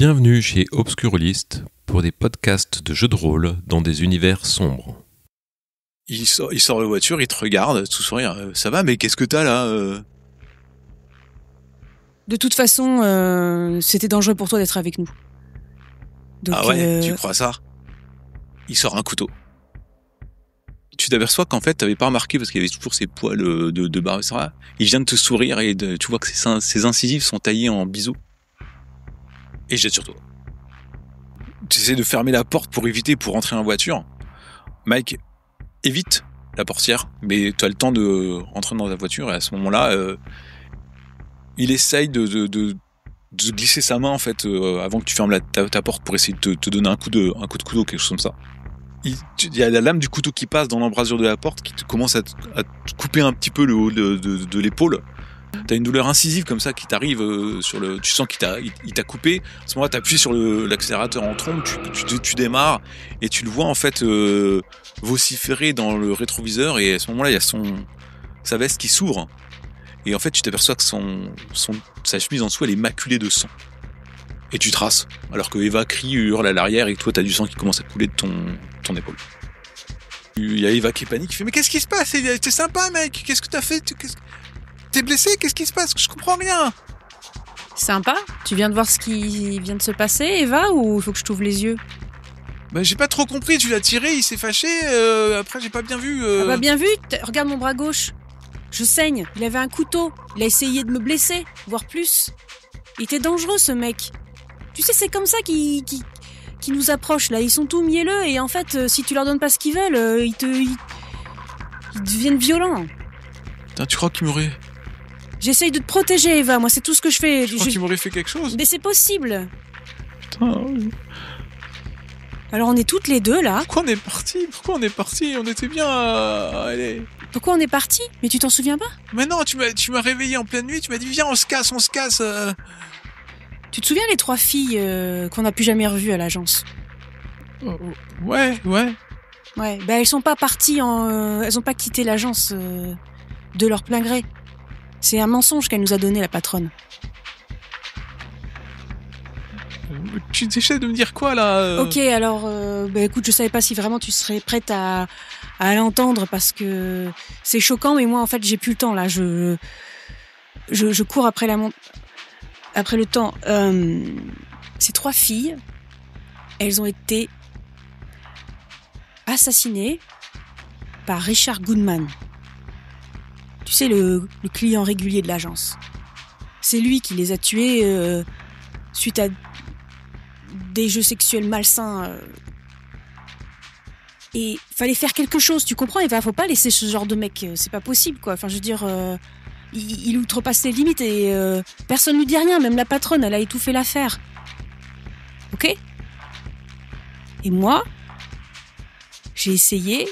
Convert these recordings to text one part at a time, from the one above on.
Bienvenue chez Obscurlist pour des podcasts de jeux de rôle dans des univers sombres. Il sort de la voiture, il te regarde, tout sourire. Ça va, mais qu'est-ce que t'as là De toute façon, c'était dangereux pour toi d'être avec nous. Donc, Ah ouais, tu crois ça? Il sort un couteau. Tu t'aperçois qu'en fait, t'avais pas remarqué parce qu'il y avait toujours ces poils de barbe, etc. Il vient de te sourire et tu vois que ses incisives sont taillées en biseau. Et il jette sur toi. Tu essaies de fermer la porte pour rentrer en voiture. Mike évite la portière, mais tu as le temps de rentrer dans ta voiture et à ce moment-là, il essaye de glisser sa main en fait avant que tu fermes ta porte pour essayer de te donner un coup de couteau, quelque chose comme ça. Il y a la lame du couteau qui passe dans l'embrasure de la porte qui te commence à te couper un petit peu le haut de l'épaule. T'as une douleur incisive comme ça qui t'arrive tu sens qu'il t'a coupé. À ce moment-là, t'appuies sur l'accélérateur en trompe, tu démarres et tu le vois en fait vociférer dans le rétroviseur et à ce moment-là, il y a sa veste qui s'ouvre et en fait, tu t'aperçois que sa chemise en dessous elle est maculée de sang. Et tu traces alors que Eva crie, hurle à l'arrière et que toi t'as du sang qui commence à couler de ton épaule. Il y a Eva qui panique, qui fait mais qu'est-ce qui se passe? T'es sympa mec, qu'est-ce que t'as fait? T'es blessé? Qu'est-ce qui se passe? Je comprends rien. Sympa. Tu viens de voir ce qui vient de se passer, Eva, ou il faut que je t'ouvre les yeux? Bah j'ai pas trop compris, tu l'as tiré, il s'est fâché, après j'ai pas bien vu. Ah bah bien vu, regarde mon bras gauche. Je saigne, il avait un couteau, il a essayé de me blesser, voire plus. Il était dangereux ce mec. Tu sais, c'est comme ça qui nous approche là, ils sont tout mielleux et en fait, si tu leur donnes pas ce qu'ils veulent, ils deviennent violents. Putain, tu crois qu'il m'aurait... J'essaye de te protéger, Eva, moi c'est tout ce que je fais. Tu crois qu'il m'aurait fait quelque chose? Mais c'est possible. Putain... Alors on est toutes les deux là. Pourquoi on est parti? On était bien allez. Pourquoi on est parti? Mais tu t'en souviens pas? Mais non, tu m'as réveillé en pleine nuit, tu m'as dit viens on se casse. Tu te souviens les 3 filles qu'on n'a plus jamais revues à l'agence? Ouais. Ouais, bah elles sont pas parties elles ont pas quitté l'agence de leur plein gré. C'est un mensonge qu'elle nous a donné la patronne. Tu essaies de me dire quoi là Ok, alors bah écoute, je savais pas si vraiment tu serais prête à l'entendre parce que c'est choquant, mais moi en fait j'ai plus le temps là. Je cours après après le temps. Ces 3 filles, elles ont été assassinées par Richard Goodman. Tu sais, le client régulier de l'agence. C'est lui qui les a tuées suite à des jeux sexuels malsains. Et fallait faire quelque chose, tu comprends? Il faut pas laisser ce genre de mec, c'est pas possible quoi. Enfin, je veux dire, il outrepasse les limites et personne lui dit rien, même la patronne, elle a étouffé l'affaire. Ok? Et moi, j'ai essayé.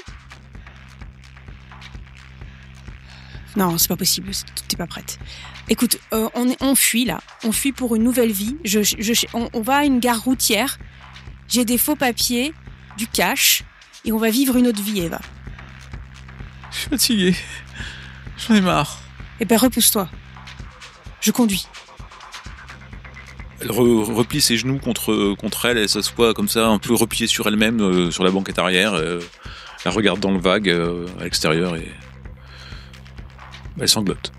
Non, c'est pas possible, t'es pas prête. Écoute, on fuit là, on fuit pour une nouvelle vie. On va à une gare routière. J'ai des faux papiers, du cash, et on va vivre une autre vie, Eva. Je suis fatigué, j'en ai marre. Eh ben repousse-toi. Je conduis. Elle replie ses genoux contre elle, elle s'assoit comme ça, un peu repliée sur elle-même, sur la banquette arrière. Elle regarde dans le vague à l'extérieur et elle sanglote.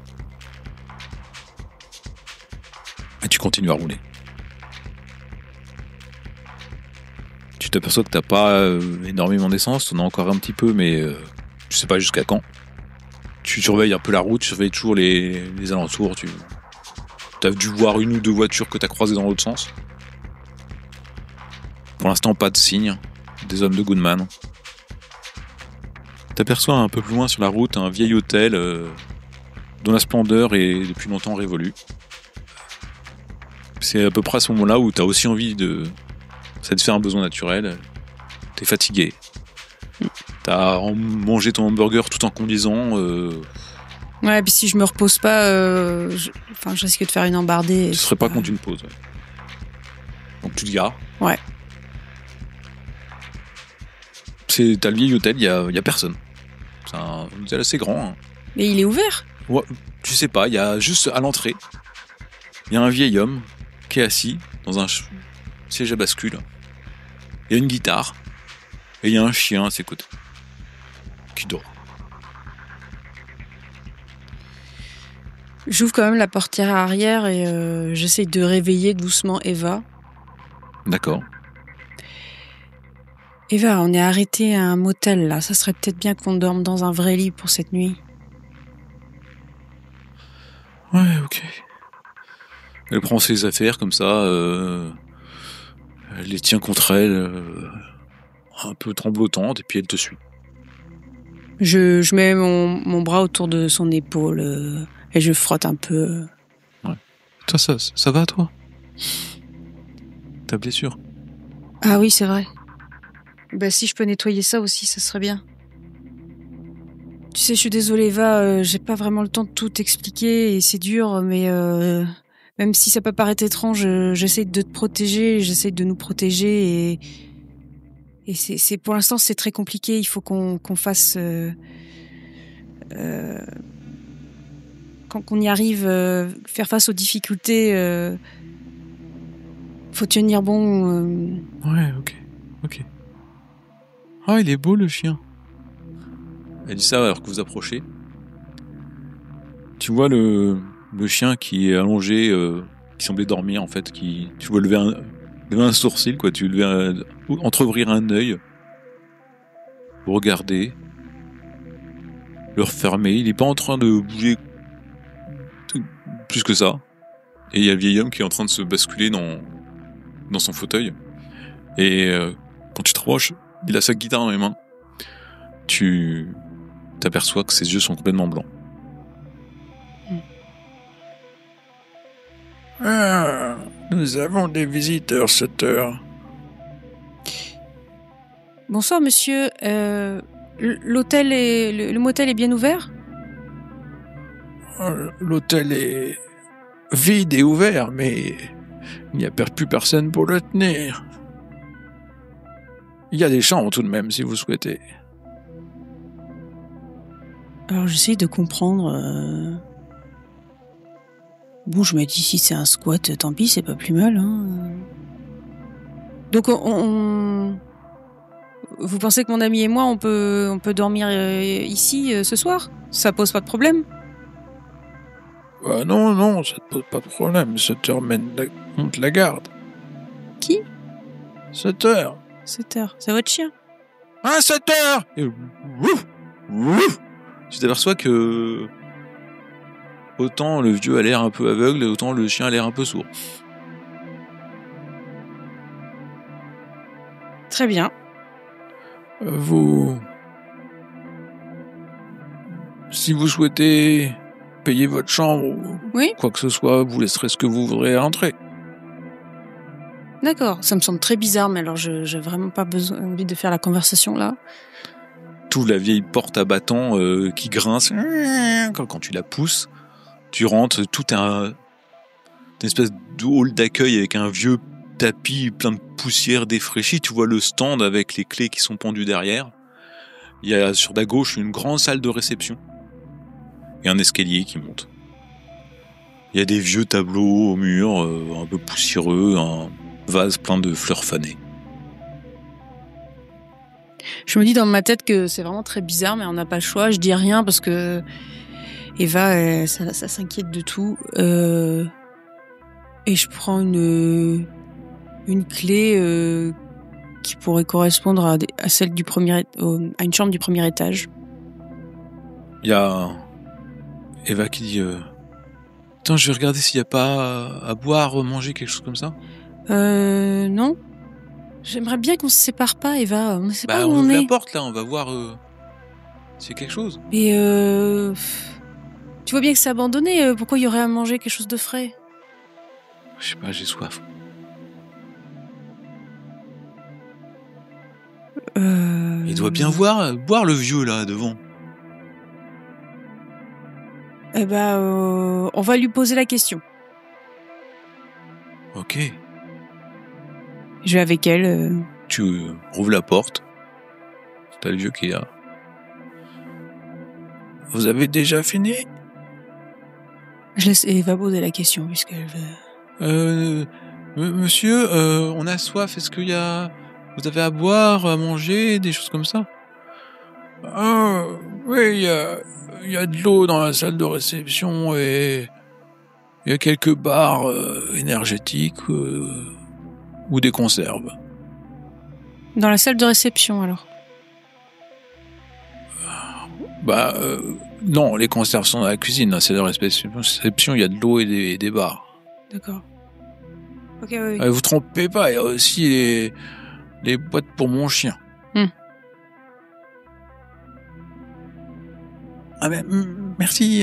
Et tu continues à rouler. Tu t'aperçois que t'as pas énormément d'essence, t'en as encore un petit peu, mais tu sais pas jusqu'à quand. Tu surveilles un peu la route, tu surveilles toujours les alentours. T'as dû voir 1 ou 2 voitures que t'as croisées dans l'autre sens. Pour l'instant, pas de signe des hommes de Goodman. T'aperçois un peu plus loin sur la route un vieil hôtel dont la splendeur est depuis longtemps révolue. C'est à peu près à ce moment-là où t'as aussi envie de... Ça te fait un besoin naturel. T'es fatigué. T'as mangé ton hamburger tout en conduisant. Ouais, puis si je me repose pas, je risque de faire une embardée. Tu serais pas contre une pause. Ouais. Donc tu te gares. Ouais. T'as le vieil hôtel, il y a personne. C'est un hôtel assez grand. Hein. Mais il est ouvert? Ouais, tu sais pas, il y a juste à l'entrée, il y a un vieil homme qui est assis dans siège à bascule. Il y a une guitare. Et il y a un chien à ses côtés. Qui dort. J'ouvre quand même la portière arrière et j'essaye de réveiller doucement Eva. D'accord. Eva, on est arrêté à un motel là. Ça serait peut-être bien qu'on dorme dans un vrai lit pour cette nuit. Ouais, ok. Elle prend ses affaires comme ça. Elle les tient contre elle. Un peu tremblotante. Et puis elle te suit. Je mets mon bras autour de son épaule et je frotte un peu. Toi, ça va, toi? Ta blessure? Ah oui, c'est vrai. Bah si je peux nettoyer ça aussi, ça serait bien. Tu sais, je suis désolée Eva, j'ai pas vraiment le temps de tout expliquer et c'est dur, mais même si ça peut paraître étrange, j'essaie de te protéger, j'essaie de nous protéger et c'est pour l'instant c'est très compliqué. Il faut qu'on fasse qu'on y arrive, faire face aux difficultés. Faut tenir bon. Ouais, ok. Ah, il est beau le chien. Elle dit ça alors que vous approchez. Tu vois le chien qui est allongé, qui semblait dormir en fait, tu vois lever un sourcil, quoi. Tu entreouvrir un œil, regarder, le refermer. Il est pas en train de bouger plus que ça. Et il y a le vieil homme qui est en train de se basculer dans son fauteuil. Et quand tu te rapproches, il a sa guitare dans les mains. Tu t'aperçois que ses yeux sont complètement blancs. Ah, nous avons des visiteurs cette heure. Bonsoir monsieur, l'hôtel le motel est bien ouvert? L'hôtel est vide et ouvert, mais il n'y a plus personne pour le tenir. Il y a des chambres tout de même, si vous souhaitez. Alors j'essaye de comprendre. Bon, je me dis si c'est un squat, tant pis, c'est pas plus mal. Hein. Donc vous pensez que mon ami et moi, on peut dormir ici ce soir? Ça pose pas de problème? Non, ça ne pose pas de problème. 7 heures on te la garde. Qui? 7 heures. 7 heures, c'est votre chien? Ah, 7 heures! Et wouf, wouf. Tu t'aperçois que autant le vieux a l'air un peu aveugle, et autant le chien a l'air un peu sourd. Très bien. Si vous souhaitez payer votre chambre ou Oui? quoi que ce soit, vous laisserez ce que vous voudrez entrer. D'accord, ça me semble très bizarre, mais alors j'ai vraiment pas envie de faire la conversation là. Tout la vieille porte à battant qui grince. Quand tu la pousses, tu rentres, tout une espèce de hall d'accueil avec un vieux tapis plein de poussière défraîchie. Tu vois le stand avec les clés qui sont pendues derrière. Il y a sur la gauche une grande salle de réception et un escalier qui monte. Il y a des vieux tableaux au mur, un peu poussiéreux, un vase plein de fleurs fanées. Je me dis dans ma tête que c'est vraiment très bizarre, mais on n'a pas le choix. Je dis rien parce que Eva, ça s'inquiète de tout. Et je prends une clé qui pourrait correspondre à celle à une chambre du premier étage. Il y a Eva qui dit attends, je vais regarder s'il n'y a pas à boire, manger, quelque chose comme ça. Non. J'aimerais bien qu'on se sépare pas, Eva. On ne sait pas où on on ouvre est. la porte là, on va voir s'il y a quelque chose. Mais tu vois bien que c'est abandonné. Pourquoi il y aurait à manger quelque chose de frais? Je sais pas, j'ai soif. Il doit bien boire le vieux là devant. Eh ben, on va lui poser la question. Ok. Je vais avec elle. Tu rouvres la porte. T'as le vieux qui est là. Vous avez déjà fini? Je laisse Eva poser la question puisqu'elle veut. Monsieur, on a soif, est-ce qu'il y a... Vous avez à boire, à manger, des choses comme ça? Ah, oui, il y a de l'eau dans la salle de réception et il y a quelques barres énergétiques ou des conserves. Dans la salle de réception, alors. Bah, non, les conserves sont dans la cuisine. Dans la salle de réception, il y a de l'eau et des barres. D'accord. Ok, oui. Vous trompez pas, il y a aussi les boîtes pour mon chien. Ah ben, merci.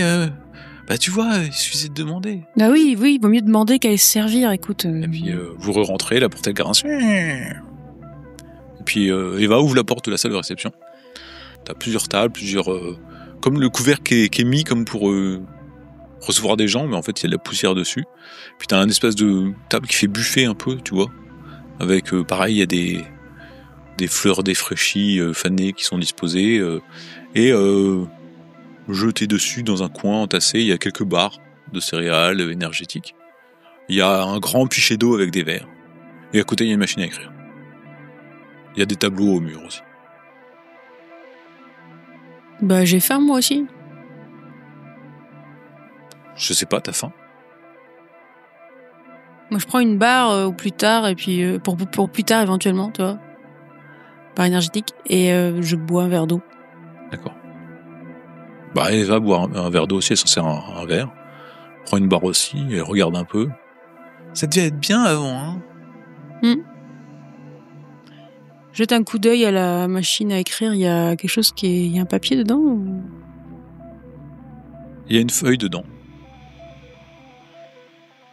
Bah tu vois, il suffisait de demander. Bah oui, vaut mieux demander qu'à se servir, écoute. Et puis vous re-rentrez, la porte est garance. Et puis Eva ouvre la porte de la salle de réception. T'as plusieurs tables, comme le couvercle qui est mis comme pour recevoir des gens, mais en fait il y a de la poussière dessus. Puis t'as un espèce de table qui fait buffet un peu, tu vois. Avec pareil, il y a des fleurs défraîchies, fanées qui sont disposées. Et jeté dessus dans un coin entassé, il y a quelques barres de céréales énergétiques. Il y a un grand pichet d'eau avec des verres. Et à côté, il y a une machine à écrire. Il y a des tableaux au mur aussi. Bah j'ai faim moi aussi. Je sais pas, t'as faim? Moi je prends une barre au plus tard, et puis pour plus tard éventuellement, tu vois. Barre énergétique, et je bois un verre d'eau. D'accord. Bah elle va boire un verre d'eau aussi, elle s'en sert un verre. Prend une barre aussi, et regarde un peu. Ça devait être bien avant, hein? Jette un coup d'œil à la machine à écrire, il y a quelque chose il y a un papier dedans ou... Il y a une feuille dedans.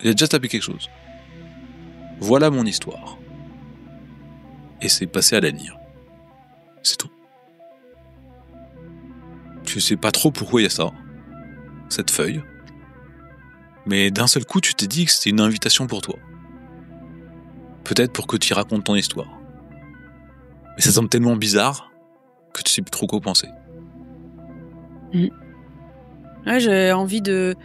Il a déjà tapé quelque chose. Voilà mon histoire. Et c'est passé à la lire. C'est tout. Tu sais pas trop pourquoi il y a ça, cette feuille. Mais d'un seul coup, tu t'es dit que c'était une invitation pour toi. Peut-être pour que tu y racontes ton histoire. Mais ça semble tellement bizarre que tu sais plus trop quoi penser. Ouais, j'ai envie de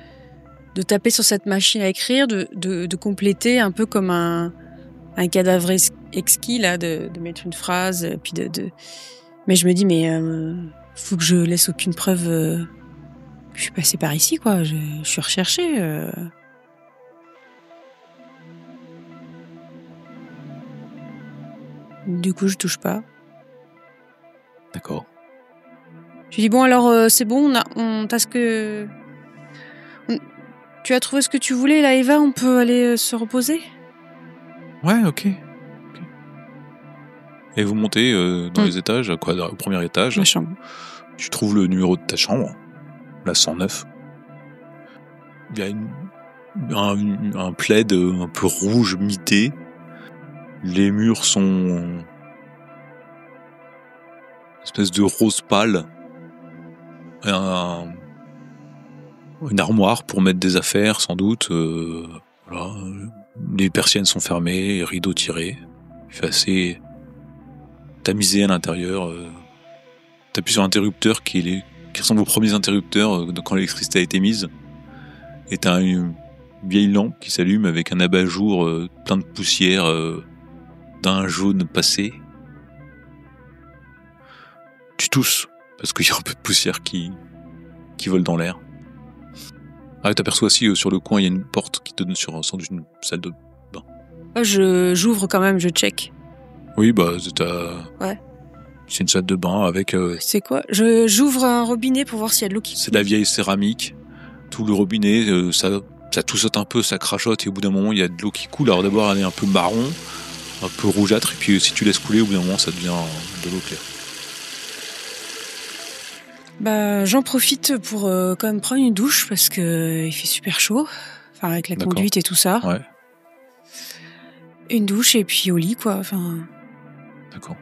taper sur cette machine à écrire, de compléter un peu comme un cadavre exquis, là, de mettre une phrase, puis Mais je me dis, faut que je laisse aucune preuve que je suis passée par ici, quoi. Je suis recherchée. Du coup, je touche pas. D'accord. Je dis, bon, alors, c'est bon, t'as ce que... Tu as trouvé ce que tu voulais, là, Eva, on peut aller se reposer? Ouais, ok. Et vous montez dans les étages, au premier étage. La chambre. Tu trouves le numéro de ta chambre, la 109. Il y a un plaid un peu rouge mité. Les murs sont une espèce de rose pâle. Une armoire pour mettre des affaires, sans doute. Voilà. Les persiennes sont fermées, les rideaux tirés. Il fait assez tamisé à l'intérieur. T'appuies sur l'interrupteur qui ressemble aux premiers interrupteurs quand l'électricité a été mise. Et t'as une vieille lampe qui s'allume avec un abat-jour plein de poussière d'un jaune passé. Tu tousses parce qu'il y a un peu de poussière qui vole dans l'air. Ah, t'aperçois aussi sur le coin, il y a une porte qui te donne sur sans doute une salle de bain. J'ouvre quand même, je check. Oui, bah, Ouais. C'est une salle de bain avec... C'est quoi? J'ouvre un robinet pour voir s'il y a de l'eau qui... C'est de la vieille céramique. Tout le robinet, ça toussote un peu, ça crachote, et au bout d'un moment, il y a de l'eau qui coule. Alors d'abord, elle est un peu marron, un peu rougeâtre, et puis si tu laisses couler, au bout d'un moment, ça devient de l'eau claire. Bah, j'en profite pour quand même prendre une douche parce que il fait super chaud. Enfin, avec la conduite et tout ça. Ouais. Une douche et puis au lit, quoi. Enfin. D'accord.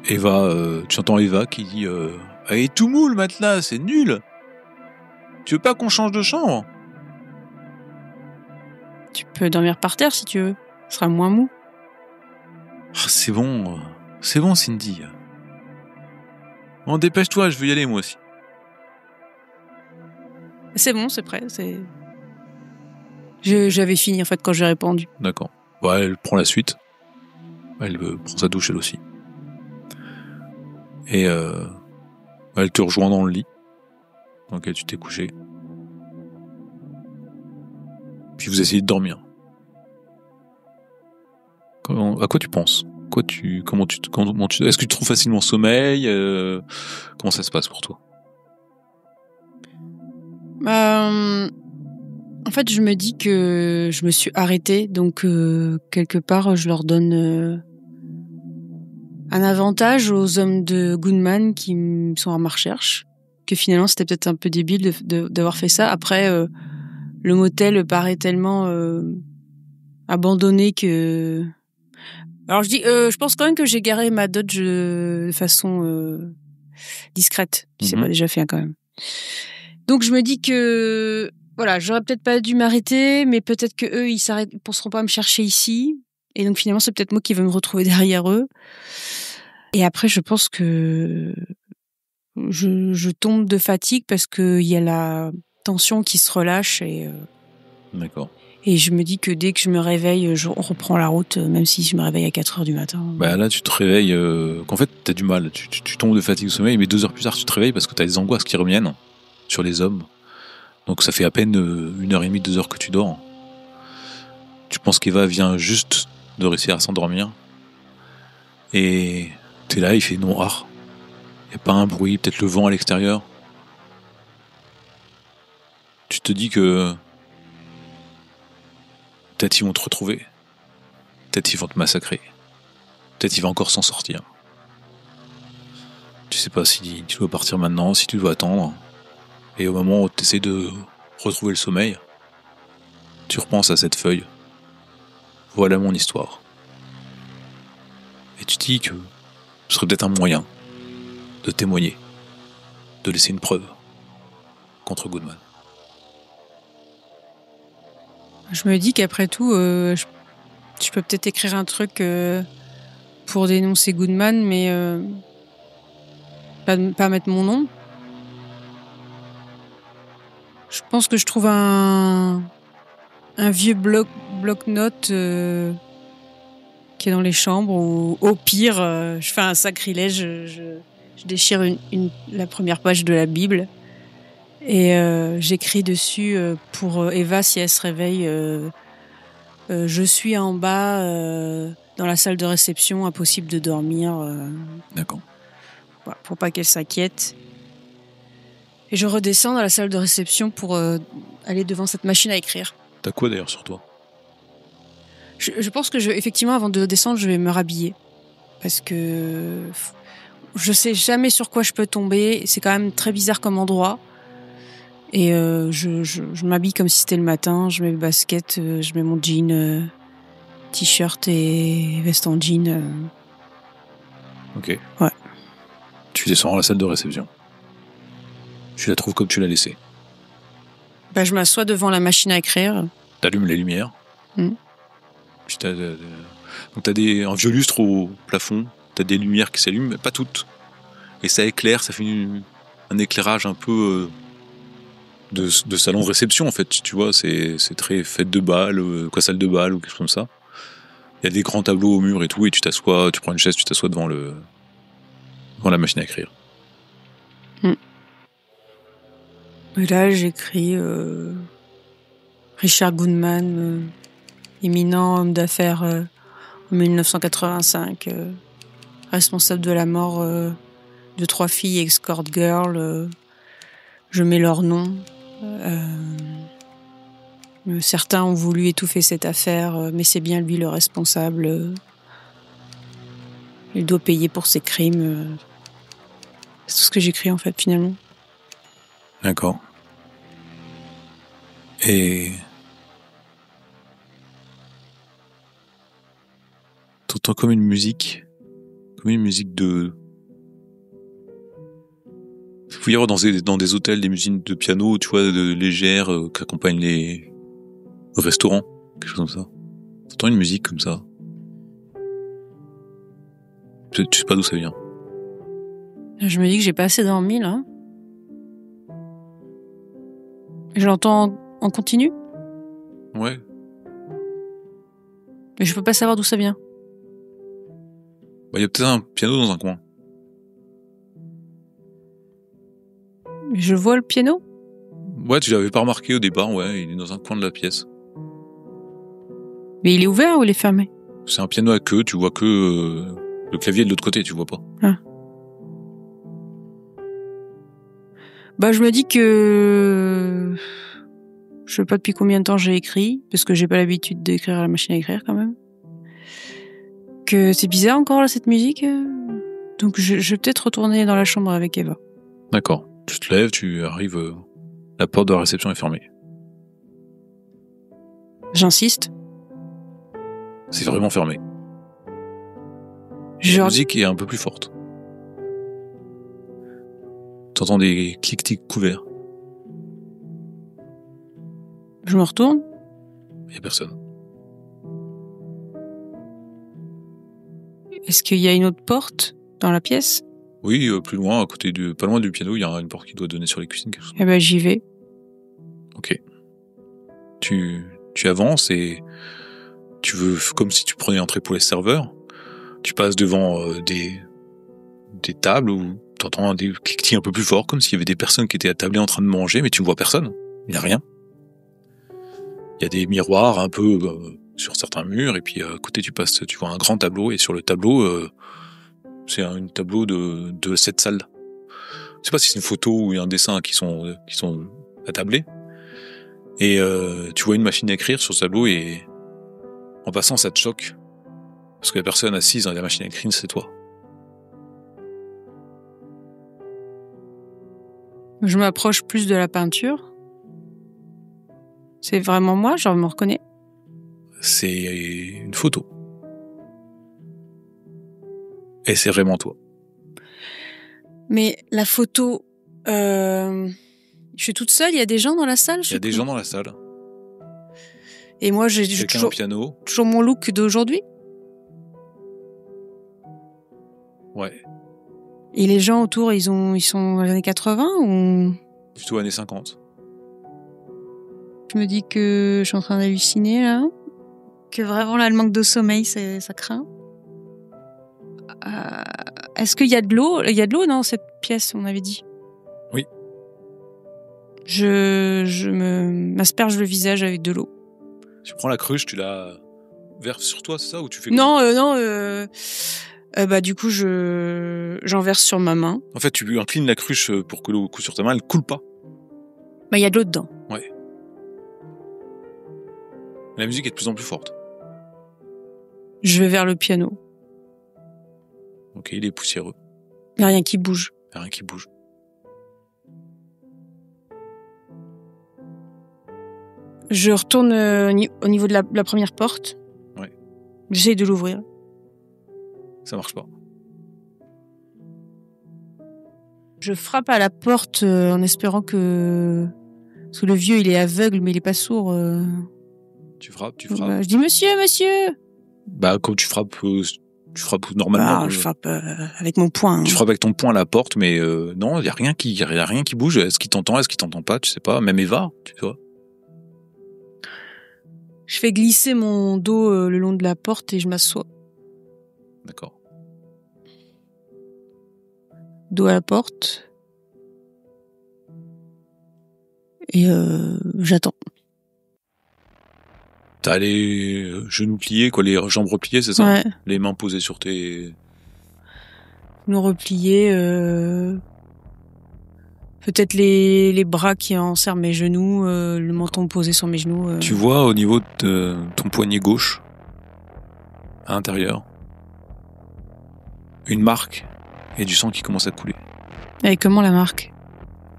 Eva, tu entends Eva qui dit elle est tout mou le matelas, c'est nul. Tu veux pas qu'on change de chambre? Tu peux dormir par terre si tu veux. Ce sera moins mou. Oh, c'est bon Cindy. Bon, dépêche-toi, je veux y aller moi aussi. C'est bon, c'est prêt. J'avais fini en fait quand j'ai répondu. D'accord. Ouais, elle prend la suite. Elle prend sa douche elle aussi. Et elle te rejoint dans le lit dans lequel tu t'es couché. Puis vous essayez de dormir. À quoi tu penses ? Est-ce que tu trouves facilement sommeil ? Comment ça se passe pour toi ? En fait, je me dis que je me suis arrêtée, donc quelque part, je leur donne un avantage aux hommes de Goodman qui sont à ma recherche, que finalement, c'était peut-être un peu débile d'avoir fait ça. Après, le motel paraît tellement abandonné que... Alors je pense quand même que j'ai garé ma Dodge de façon discrète. C'est pas déjà fait quand même. Donc je me dis que voilà, j'aurais peut-être pas dû m'arrêter, mais peut-être que eux ils penseront pas à me chercher ici. Et donc finalement c'est peut-être moi qui vais me retrouver derrière eux. Et après je pense que je tombe de fatigue parce que il y a la tension qui se relâche et D'accord. Et je me dis que dès que je me réveille, on reprend la route, même si je me réveille à 4 heures du matin. Bah là, tu te réveilles, qu'en fait, t'as du mal. Tu tombes de fatigue au sommeil, mais 2 heures plus tard, tu te réveilles parce que t'as des angoisses qui reviennent sur les hommes. Donc ça fait à peine 1h30, 2 heures que tu dors. Tu penses qu'Eva vient juste de réussir à s'endormir. Et t'es là, il fait noir. Y a pas un bruit, peut-être le vent à l'extérieur. Tu te dis que peut-être ils vont te retrouver. Peut-être ils vont te massacrer. Peut-être il va encore s'en sortir. Tu sais pas si tu dois partir maintenant, si tu dois attendre. Et au moment où tu essaies de retrouver le sommeil, tu repenses à cette feuille. Voilà mon histoire. Et tu te dis que ce serait peut-être un moyen de témoigner, de laisser une preuve contre Goodman. Je me dis qu'après tout, je peux peut-être écrire un truc pour dénoncer Goodman, mais pas mettre mon nom. Je pense que je trouve un vieux bloc-notes qui est dans les chambres, ou au pire, je fais un sacrilège, je déchire la première page de la Bible. Et j'écris dessus pour Eva si elle se réveille. Je suis en bas dans la salle de réception, impossible de dormir. D'accord. Voilà, pour pas qu'elle s'inquiète. Et je redescends dans la salle de réception pour aller devant cette machine à écrire. T'as quoi d'ailleurs sur toi ? Je pense que effectivement, avant de descendre, je vais me rhabiller. Parce que je sais jamais sur quoi je peux tomber. C'est quand même très bizarre comme endroit. Et je m'habille comme si c'était le matin, je mets mes baskets, je mets mon jean, t-shirt et veste en jean. Ok. Ouais. Tu descends dans la salle de réception. Tu la trouves comme tu l'as laissée. Bah, je m'assois devant la machine à écrire. T'allumes les lumières. Puis donc t'as un vieux lustre au plafond. T'as des lumières qui s'allument, mais pas toutes. Et ça éclaire, ça fait un éclairage un peu... de salon de réception en fait, tu vois, c'est très fête de bal, salle de bal ou quelque chose comme ça. Il y a des grands tableaux au mur et tout, et tu t'assois, tu prends une chaise, tu t'assois devant la machine à écrire. Et là, j'écris Richard Goodman, éminent homme d'affaires en 1985, responsable de la mort de 3 filles escort girl. Je mets leur nom. Certains ont voulu étouffer cette affaire, mais c'est bien lui le responsable. Il doit payer pour ses crimes. C'est tout ce que j'écris en fait finalement. D'accord. Et t'entends comme une musique de... Il faut y avoir dans des hôtels des musiques de piano, tu vois, légères, qui accompagnent les restaurants, quelque chose comme ça. T'entends une musique comme ça. Tu sais pas d'où ça vient. Je me dis que j'ai pas assez dormi là. Je l'entends en continu, Ouais. mais je peux pas savoir d'où ça vient. Bah, il y a peut-être un piano dans un coin. Je vois le piano. Ouais, tu l'avais pas remarqué au départ, ouais, il est dans un coin de la pièce. Mais il est ouvert ou il est fermé? C'est un piano à queue, tu vois que le clavier de l'autre côté, tu vois pas. Bah, je me dis que je sais pas depuis combien de temps j'ai écrit, parce que j'ai pas l'habitude d'écrire à la machine à écrire quand même. Que c'est bizarre encore là cette musique. Donc je vais peut-être retourner dans la chambre avec Eva. D'accord. Tu te lèves, tu arrives, la porte de la réception est fermée. J'insiste. C'est vraiment fermé. Je La musique est un peu plus forte. T'entends des clics-tics couverts. me retourne. Il y a personne. Est-ce qu'il y a une autre porte dans la pièce? Oui, plus loin, à côté pas loin du piano, il y a une porte qui doit donner sur les cuisines. Quelque chose. Eh ben j'y vais. Ok. Tu avances et tu veux, comme si tu prenais entrée pour les serveurs, tu passes devant des tables où t'entends des cliquetis un peu plus forts, comme s'il y avait des personnes qui étaient attablées en train de manger, mais tu ne vois personne. Il n'y a rien. Il y a des miroirs un peu sur certains murs, et puis à côté tu vois un grand tableau, et sur le tableau, c'est un tableau de cette salle. Je sais pas si c'est une photo ou un dessin qui sont attablés. Et tu vois une machine à écrire sur ce tableau, et en passant ça te choque. Parce que la personne assise dans la machine à écrire, c'est toi. Je m'approche plus de la peinture. C'est vraiment moi, je me reconnais. C'est une photo. Et c'est vraiment toi. Mais la photo, je suis toute seule, il y a des gens dans la salle? Il y a des gens dans la salle. Et moi, j'ai Quelqu'un au piano. toujours mon look d'aujourd'hui. Ouais. Et les gens autour, ils sont dans les années 80 ou... Plutôt années 50. Je me dis que je suis en train d'halluciner, là. Que vraiment, là, le manque de sommeil, ça craint. Est-ce qu'il y a de l'eau? Il y a de l'eau dans cette pièce, on avait dit. Oui. Je m'asperge le visage avec de l'eau. Tu prends la cruche, tu la verses sur toi, c'est ça? Ou tu fais Non, du coup, j'en verse sur ma main. En fait, tu inclines la cruche pour que l'eau coule sur ta main, elle coule pas. Bah, il y a de l'eau dedans. Ouais. La musique est de plus en plus forte. Je vais vers le piano. Ok, il est poussiéreux. Il n'y a rien qui bouge. Il n'y a rien qui bouge. Je retourne au niveau de la première porte. Ouais. J'essaie de l'ouvrir. Ça marche pas. Je frappe à la porte en espérant que... Parce que le vieux, il est aveugle, mais il est pas sourd. Tu frappes. Bah, je dis, monsieur! Bah, quand tu frappes normalement. Je frappe avec mon poing. Tu frappes avec ton poing à la porte, mais non, il y a rien qui bouge. Est-ce qu'il t'entend? Est-ce qu'il t'entend pas? Tu sais pas. Même Eva, tu vois. Je fais glisser mon dos le long de la porte et je m'assois. D'accord. Dos à la porte. Et j'attends. T'as les genoux pliés, quoi, les jambes repliées, c'est ça? Ouais. Les mains posées sur tes... Nous replier. Peut-être les bras qui enserrent mes genoux, le menton posé sur mes genoux. Tu vois au niveau de ton poignet gauche, à l'intérieur, une marque et du sang qui commence à couler. Et comment la marque?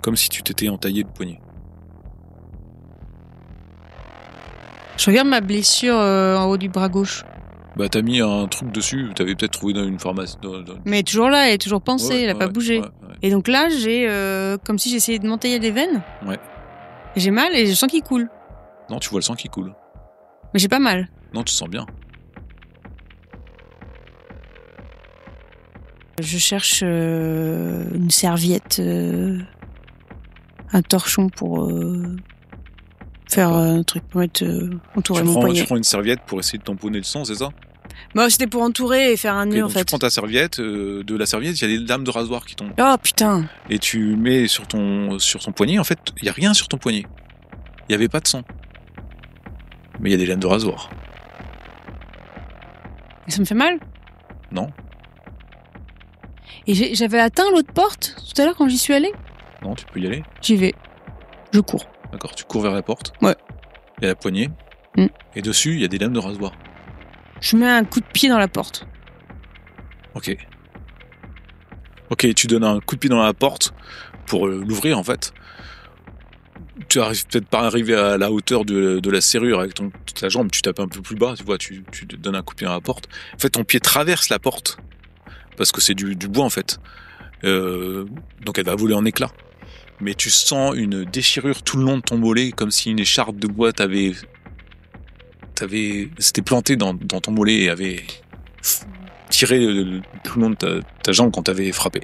Comme si tu t'étais entaillé le poignet. Je regarde ma blessure en haut du bras gauche. Bah t'as mis un truc dessus, t'avais peut-être trouvé dans une pharmacie. Mais toujours là, elle est toujours pensée, Ouais, elle a pas bougé. Ouais. Et donc là, j'ai comme si j'essayais de m'entailler les veines. Ouais. Et j'ai mal et je sens qu'il coule. Non, tu vois le sang qui coule. Mais j'ai pas mal. Non, tu sens bien. Je cherche une serviette, un torchon pour faire un truc pour entourer mon Tu poignet. prends une serviette pour essayer de tamponner le sang, c'est ça? Bah, c'était pour entourer et faire un nœud, Ok, en donc fait. tu prends ta serviette, de la serviette, il y a des lames de rasoir qui tombent. Oh, putain. Et tu mets sur ton poignet, en fait, il n'y a rien sur ton poignet. Il n'y avait pas de sang. Mais il y a des lames de rasoir. Et ça me fait mal? Non, Et j'avais atteint l'autre porte tout à l'heure quand j'y suis allée? non, tu peux y aller. J'y vais. Je cours. D'accord, tu cours vers la porte. Ouais. Il y a la poignée. Mm. Et dessus, il y a des lames de rasoir. Je mets un coup de pied dans la porte. Ok. Ok, tu donnes un coup de pied dans la porte pour l'ouvrir, en fait. Tu arrives peut-être pas à arriver à la hauteur de la serrure avec toute la jambe, tu tapes un peu plus bas, tu vois, tu te donnes un coup de pied dans la porte. En fait, ton pied traverse la porte, parce que c'est du bois, en fait. Donc elle va voler en éclats. Mais tu sens une déchirure tout le long de ton mollet, comme si une écharpe de bois s'était plantée dans ton mollet et avait tiré tout le long de ta jambe quand t'avais frappé.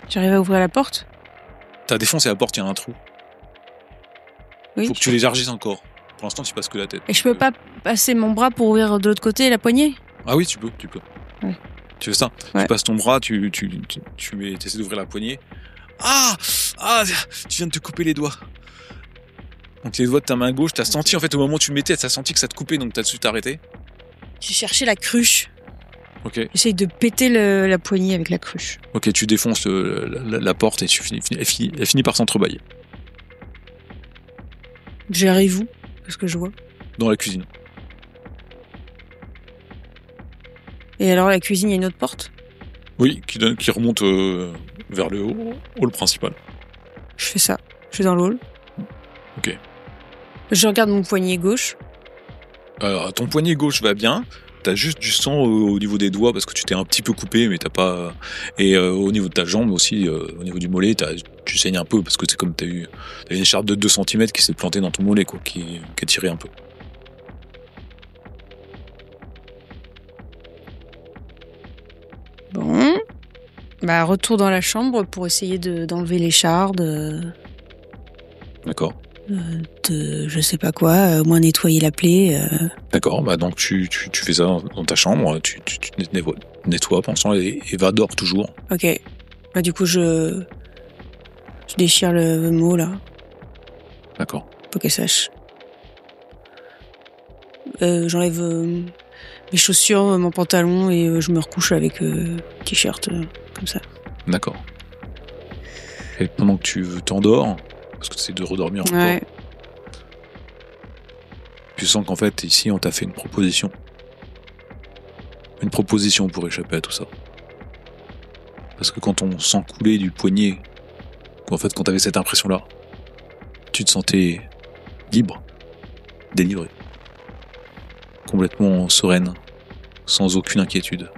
J'arrive à ouvrir la porte? T'as défoncé la porte, il y a un trou. Oui. Faut que tu l'élargisses encore. Pour l'instant, tu passes que la tête. Et je peux pas passer mon bras pour ouvrir de l'autre côté la poignée? Ah oui, tu peux. Ouais. Tu fais ça. Ouais. Tu passes ton bras, tu essaies d'ouvrir la poignée. Ah, tu viens de te couper les doigts. Donc les doigts de ta main gauche, t'as senti en fait au moment où tu le mettais, t'as senti que ça te coupait, donc t'as su t'arrêter. J'ai cherché la cruche. Ok. J'essaye de péter la poignée avec la cruche. Ok, tu défonces la porte et elle finit par s'entrebâiller J'arrive où? Qu'est-ce que je vois? dans la cuisine. Et alors, la cuisine, il y a une autre porte? Oui, qui remonte vers le hall principal. Je fais ça. Je suis dans le hall. Ok. Je regarde mon poignet gauche. Alors, ton poignet gauche va bien. T'as juste du sang au niveau des doigts parce que tu t'es un petit peu coupé, mais t'as pas. Et au niveau de ta jambe aussi, au niveau du mollet, tu saignes un peu parce que c'est comme t'as une écharpe de 2 cm qui s'est plantée dans ton mollet, quoi, qui a tiré un peu. Bon. Bah, retour dans la chambre pour essayer d'enlever l'écharde, D'accord. je sais pas quoi, au moins nettoyer la plaie. D'accord. Bah donc tu fais ça dans ta chambre, tu nettoies, pensant et va dehors toujours. Ok. Bah, du coup, je déchire le mot, là, D'accord. pour qu'elle sache. J'enlève mes chaussures, mon pantalon, et je me recouche avec t-shirt, comme ça. D'accord. Et pendant que tu t'endors, parce que tu essaies de redormir encore, Ouais. tu sens qu'en fait, ici, on t'a fait une proposition. Une proposition pour échapper à tout ça. Parce que quand on sent couler du poignet, en fait, quand t'avais cette impression-là, tu te sentais libre, délivré, complètement sereine, sans aucune inquiétude.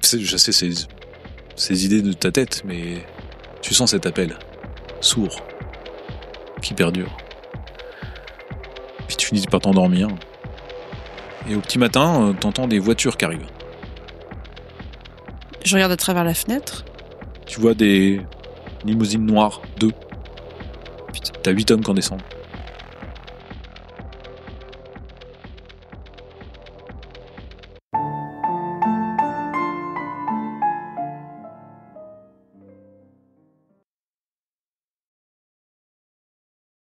Je sais ces idées de ta tête, mais tu sens cet appel sourd qui perdure. Puis tu finis par t'endormir. Et au petit matin, t'entends des voitures qui arrivent. Je regarde à travers la fenêtre. Tu vois des limousines noires, 2. T'as 8 hommes qui en descendent.